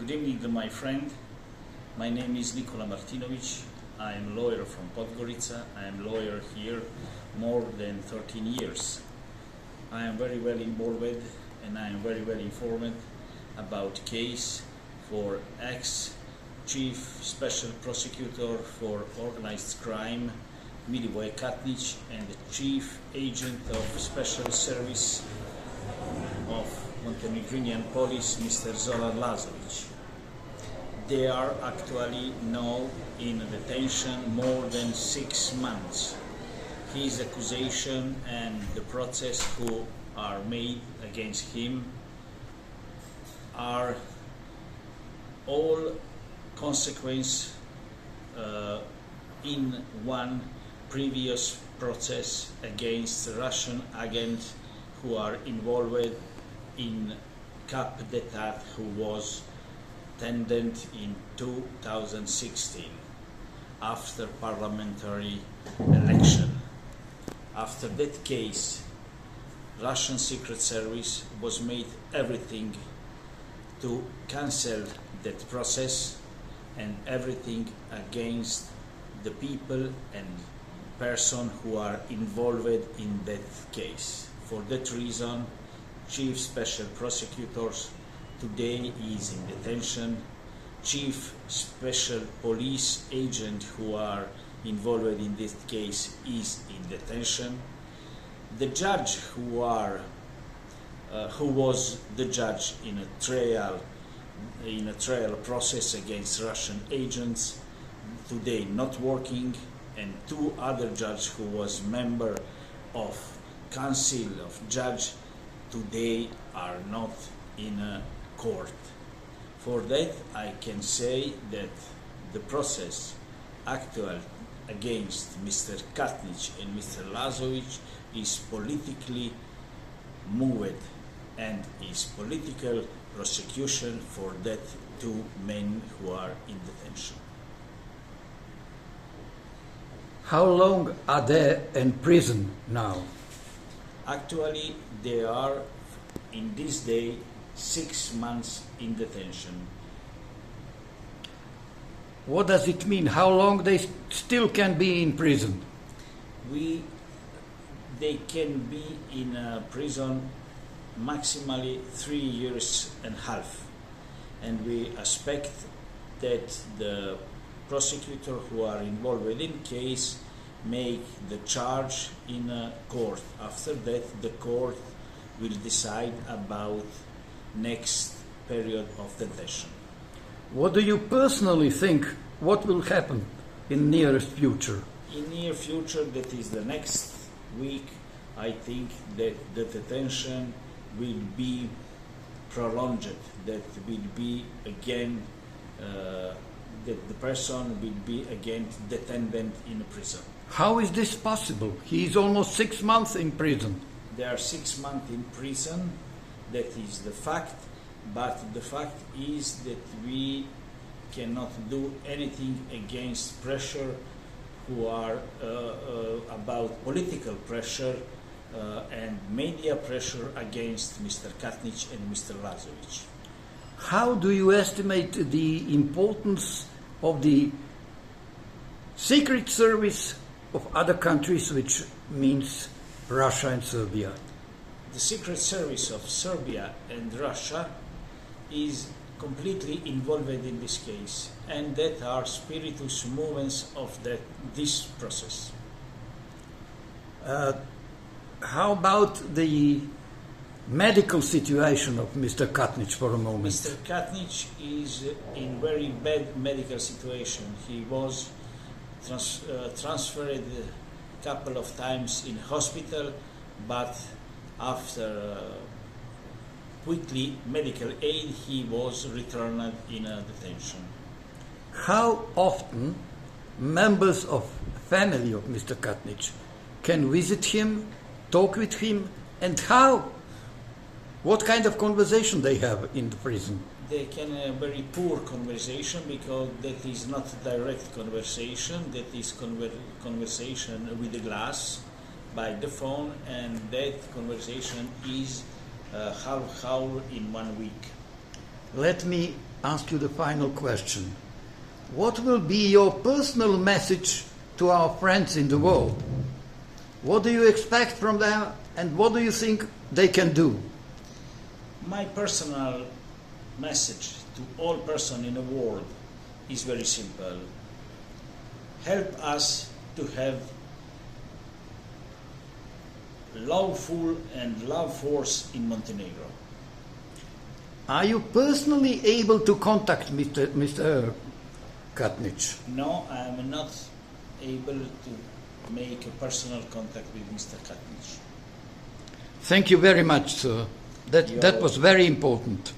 Good evening, my friend. My name is Nikola Martinovic. I am a lawyer from Podgorica. I am a lawyer here more than 13 years. I am very well involved and I am very well informed about case for ex-chief special prosecutor for organized crime Milivoje Katnić and the chief agent of special service of Montenegrin police, Mr. Zoran Lazovic. They are actually now in detention more than 6 months. His accusation and the process who are made against him are all consequence in one previous process against Russian agents who are involved in coup d'etat who was attended in 2016 after parliamentary election. After that case, Russian Secret Service was made everything to cancel that process and everything against the people and person who are involved in that case. For that reason, Chief Special Prosecutors today is in detention. Chief Special Police Agent who are involved in this case is in detention. The judge who was the judge in a trial process against Russian agents today not working, and 2 other judges who was member of Council of Judge today are not in a court. For that, I can say that the process actual against Mr. Katnić and Mr. Lazovic is politically moved and is political prosecution for that 2 men who are in detention. How long are they in prison now? Actually, they are in this day 6 months in detention. What does it mean? How long they still can be in prison? They can be in prison maximally 3.5 years, and we expect that the prosecutor who are involved in case make the charge in a court. After that, the court will decide about next period of detention. What do you personally think what will happen in nearest future? In near future, that is the next week, I think that the detention will be prolonged, that will be again that the person will be again detained in prison. How is this possible? He is almost 6 months in prison. They are 6 months in prison, that is the fact, but the fact is that we cannot do anything against pressure who are about political pressure and media pressure against Mr. Katnić and Mr. Lazovic. How do you estimate the importance of the secret service of other countries, which means Russia and Serbia? The secret service of Serbia and Russia is completely involved in this case, and that are spiritus movens of this process. How about the medical situation of Mr. Katnić for a moment? Mr. Katnić is in very bad medical situation. He was transferred a couple of times in hospital, but after quickly medical aid, he was returned in a detention. How often members of family of Mr. Katnić can visit him, talk with him, and how? What kind of conversation they have in the prison? They can have a very poor conversation, because that is not direct conversation, that is conversation with the glass by the phone, and that conversation is half hour in 1 week. Let me ask you the final question. What will be your personal message to our friends in the world? What do you expect from them, and what do you think they can do? My personal message to all persons in the world is very simple. Help us to have lawful and love force in Montenegro. Are you personally able to contact Mr. Katnic? No, I am not able to make a personal contact with Mr. Katnic. Thank you very much, sir. That was very important.